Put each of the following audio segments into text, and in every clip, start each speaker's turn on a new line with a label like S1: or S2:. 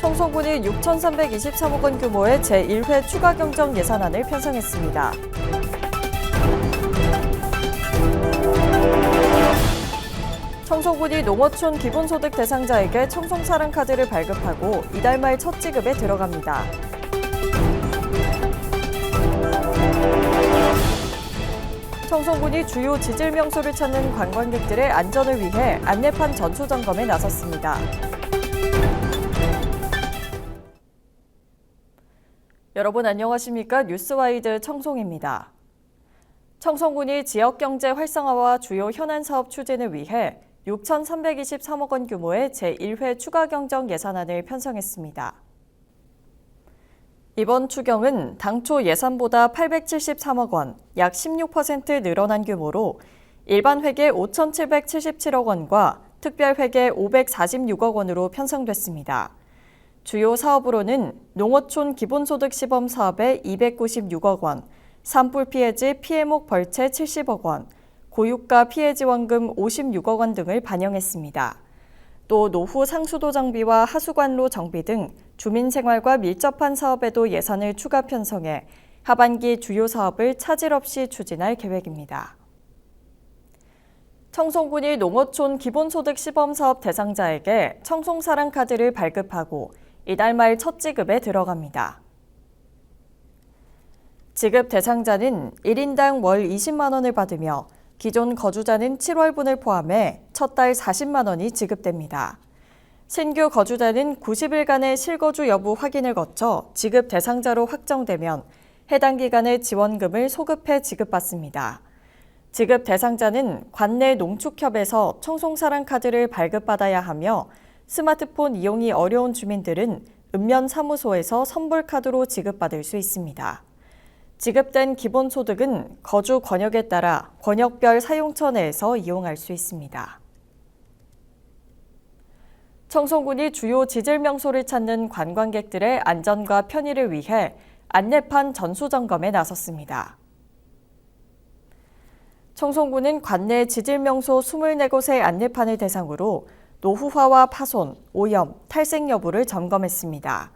S1: 청송군이 6,323억 원 규모의 제1회 추가 경정 예산안을 편성했습니다. 청송군이 농어촌 기본소득 대상자에게 청송사랑카드를 발급하고 이달 말 첫 지급에 들어갑니다. 청송군이 주요 지질 명소를 찾는 관광객들의 안전을 위해 안내판 전수점검에 나섰습니다. 여러분 안녕하십니까? 뉴스와이드 청송입니다. 청송군이 지역경제 활성화와 주요 현안 사업 추진을 위해 6,323억 원 규모의 제1회 추가 경정 예산안을 편성했습니다. 이번 추경은 당초 예산보다 873억 원, 약 16% 늘어난 규모로 일반 회계 5,777억 원과 특별 회계 546억 원으로 편성됐습니다. 주요 사업으로는 농어촌 기본소득 시범 사업에 296억 원, 산불 피해지 피해목 벌채 70억 원, 고유가 피해 지원금 56억 원 등을 반영했습니다. 또 노후 상수도 정비와 하수관로 정비 등 주민 생활과 밀접한 사업에도 예산을 추가 편성해 하반기 주요 사업을 차질 없이 추진할 계획입니다. 청송군이 농어촌 기본소득 시범사업 대상자에게 청송사랑카드를 발급하고 이달 말 첫 지급에 들어갑니다. 지급 대상자는 1인당 월 20만 원을 받으며 기존 거주자는 7월분을 포함해 첫 달 40만 원이 지급됩니다. 신규 거주자는 90일간의 실거주 여부 확인을 거쳐 지급 대상자로 확정되면 해당 기간의 지원금을 소급해 지급받습니다. 지급 대상자는 관내 농축협에서 청송사랑카드를 발급받아야 하며 스마트폰 이용이 어려운 주민들은 읍면사무소에서 선불카드로 지급받을 수 있습니다. 지급된 기본소득은 거주 권역에 따라 권역별 사용처 내에서 이용할 수 있습니다. 청송군이 주요 지질 명소를 찾는 관광객들의 안전과 편의를 위해 안내판 전수점검에 나섰습니다. 청송군은 관내 지질 명소 24곳의 안내판을 대상으로 노후화와 파손, 오염, 탈색 여부를 점검했습니다.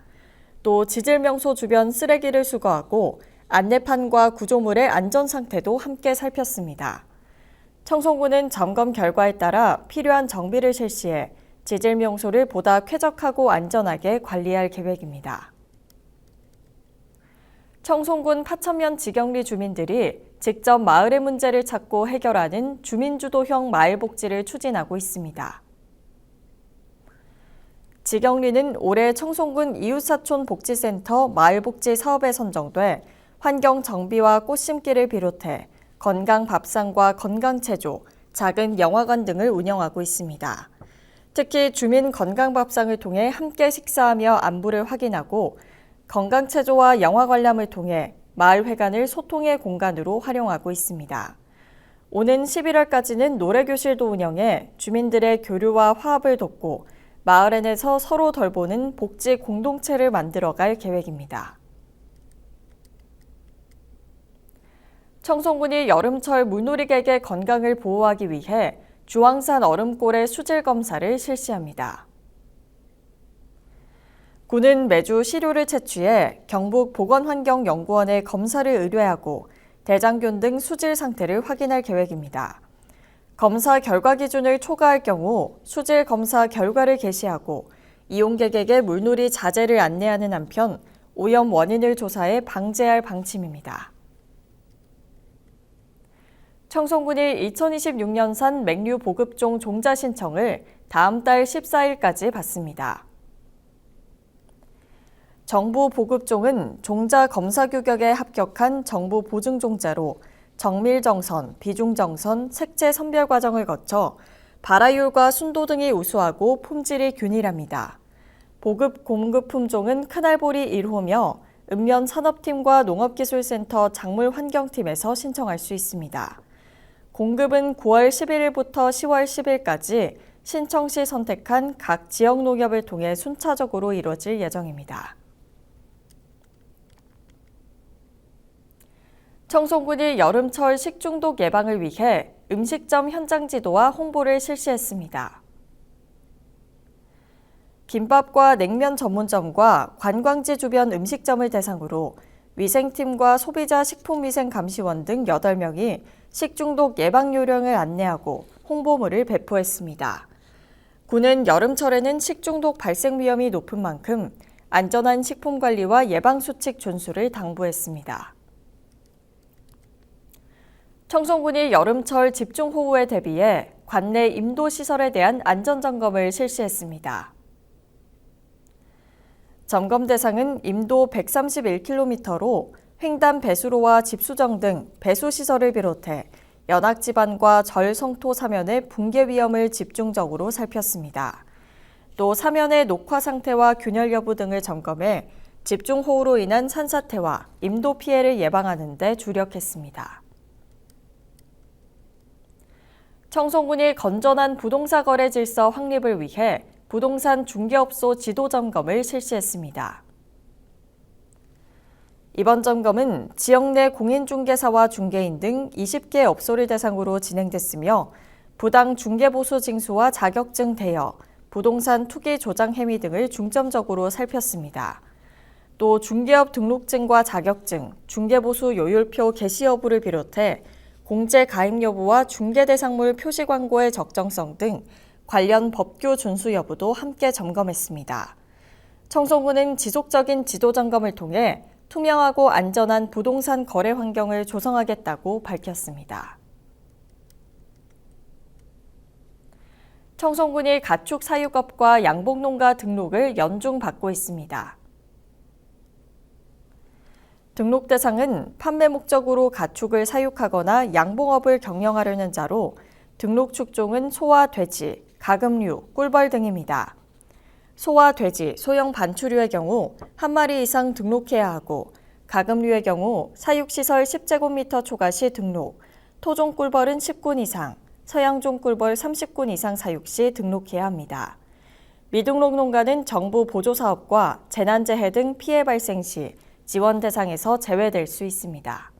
S1: 또 지질 명소 주변 쓰레기를 수거하고 안내판과 구조물의 안전 상태도 함께 살폈습니다. 청송군은 점검 결과에 따라 필요한 정비를 실시해 지질 명소를 보다 쾌적하고 안전하게 관리할 계획입니다. 청송군 파천면 지경리 주민들이 직접 마을의 문제를 찾고 해결하는 주민주도형 마을복지를 추진하고 있습니다. 지경리는 올해 청송군 이웃사촌 복지센터 마을복지 사업에 선정돼 환경 정비와 꽃 심기를 비롯해 건강 밥상과 건강체조, 작은 영화관 등을 운영하고 있습니다. 특히 주민 건강 밥상을 통해 함께 식사하며 안부를 확인하고 건강체조와 영화 관람을 통해 마을회관을 소통의 공간으로 활용하고 있습니다. 오는 11월까지는 노래교실도 운영해 주민들의 교류와 화합을 돕고 마을 안에서 서로 돌보는 복지 공동체를 만들어갈 계획입니다. 청송군이 여름철 물놀이객의 건강을 보호하기 위해 주황산 얼음골의 수질 검사를 실시합니다. 군은 매주 시료를 채취해 경북보건환경연구원에 검사를 의뢰하고 대장균 등 수질 상태를 확인할 계획입니다. 검사 결과 기준을 초과할 경우 수질 검사 결과를 게시하고 이용객에게 물놀이 자제를 안내하는 한편 오염 원인을 조사해 방제할 방침입니다. 청송군이 2026년산 맹류 보급종 종자 신청을 다음 달 14일까지 받습니다. 정부 보급종은 종자 검사 규격에 합격한 정부 보증종자로 정밀정선, 비중정선, 색재 선별 과정을 거쳐 발화율과 순도 등이 우수하고 품질이 균일합니다. 보급 공급 품종은 큰알보리 1호며 읍면산업팀과 농업기술센터 작물환경팀에서 신청할 수 있습니다. 공급은 9월 11일부터 10월 10일까지 신청 시 선택한 각 지역 농협을 통해 순차적으로 이뤄질 예정입니다. 청송군이 여름철 식중독 예방을 위해 음식점 현장 지도와 홍보를 실시했습니다. 김밥과 냉면 전문점과 관광지 주변 음식점을 대상으로 위생팀과 소비자 식품위생감시원 등 8명이 식중독 예방 요령을 안내하고 홍보물을 배포했습니다. 구는 여름철에는 식중독 발생 위험이 높은 만큼 안전한 식품 관리와 예방 수칙 준수를 당부했습니다. 청송군이 여름철 집중호우에 대비해 관내 임도 시설에 대한 안전점검을 실시했습니다. 점검 대상은 임도 131km로 횡단 배수로와 집수정 등 배수시설을 비롯해 연악지반과 절 성토 사면의 붕괴 위험을 집중적으로 살폈습니다. 또 사면의 녹화 상태와 균열 여부 등을 점검해 집중호우로 인한 산사태와 임도 피해를 예방하는 데 주력했습니다. 청송군이 건전한 부동산 거래 질서 확립을 위해 부동산 중개업소 지도 점검을 실시했습니다. 이번 점검은 지역 내 공인중개사와 중개인 등 20개 업소를 대상으로 진행됐으며 부당 중개보수 징수와 자격증 대여, 부동산 투기 조장 행위 등을 중점적으로 살폈습니다. 또 중개업 등록증과 자격증, 중개보수 요율표 게시 여부를 비롯해 공제 가입 여부와 중개 대상물 표시 광고의 적정성 등 관련 법규 준수 여부도 함께 점검했습니다. 청송군은 지속적인 지도 점검을 통해 투명하고 안전한 부동산 거래 환경을 조성하겠다고 밝혔습니다. 청송군이 가축 사육업과 양봉농가 등록을 연중 받고 있습니다. 등록 대상은 판매 목적으로 가축을 사육하거나 양봉업을 경영하려는 자로 등록 축종은 소와 돼지, 가금류, 꿀벌 등입니다. 소와 돼지, 소형 반추류의 경우 한 마리 이상 등록해야 하고 가금류의 경우 사육시설 10제곱미터 초과 시 등록, 토종 꿀벌은 10군 이상, 서양종 꿀벌 30군 이상 사육 시 등록해야 합니다. 미등록 농가는 정부 보조사업과 재난재해 등 피해 발생 시 지원 대상에서 제외될 수 있습니다.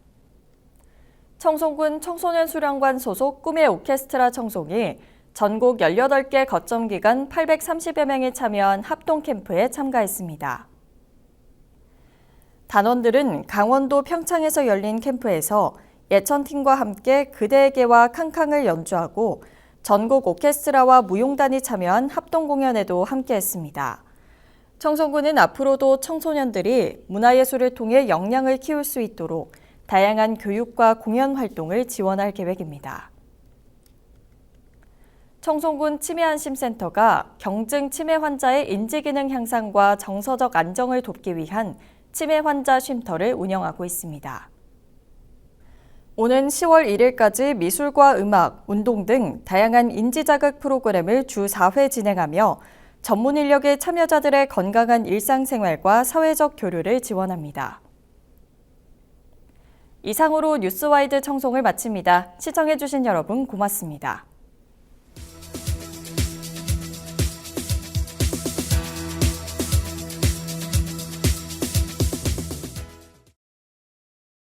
S1: 청송군 청소년 수련관 소속 꿈의 오케스트라 청송이 전국 18개 거점 기관 830여 명이 참여한 합동 캠프에 참가했습니다. 단원들은 강원도 평창에서 열린 캠프에서 예천팀과 함께 그대에게와 캉캉을 연주하고 전국 오케스트라와 무용단이 참여한 합동 공연에도 함께했습니다. 청송군은 앞으로도 청소년들이 문화예술을 통해 역량을 키울 수 있도록 다양한 교육과 공연 활동을 지원할 계획입니다. 청송군 치매안심센터가 경증 치매 환자의 인지기능 향상과 정서적 안정을 돕기 위한 치매 환자 쉼터를 운영하고 있습니다. 오는 10월 1일까지 미술과 음악, 운동 등 다양한 인지자극 프로그램을 주 4회 진행하며 전문 인력의 참여자들의 건강한 일상생활과 사회적 교류를 지원합니다. 이상으로 뉴스와이드 청송을 마칩니다. 시청해주신 여러분 고맙습니다.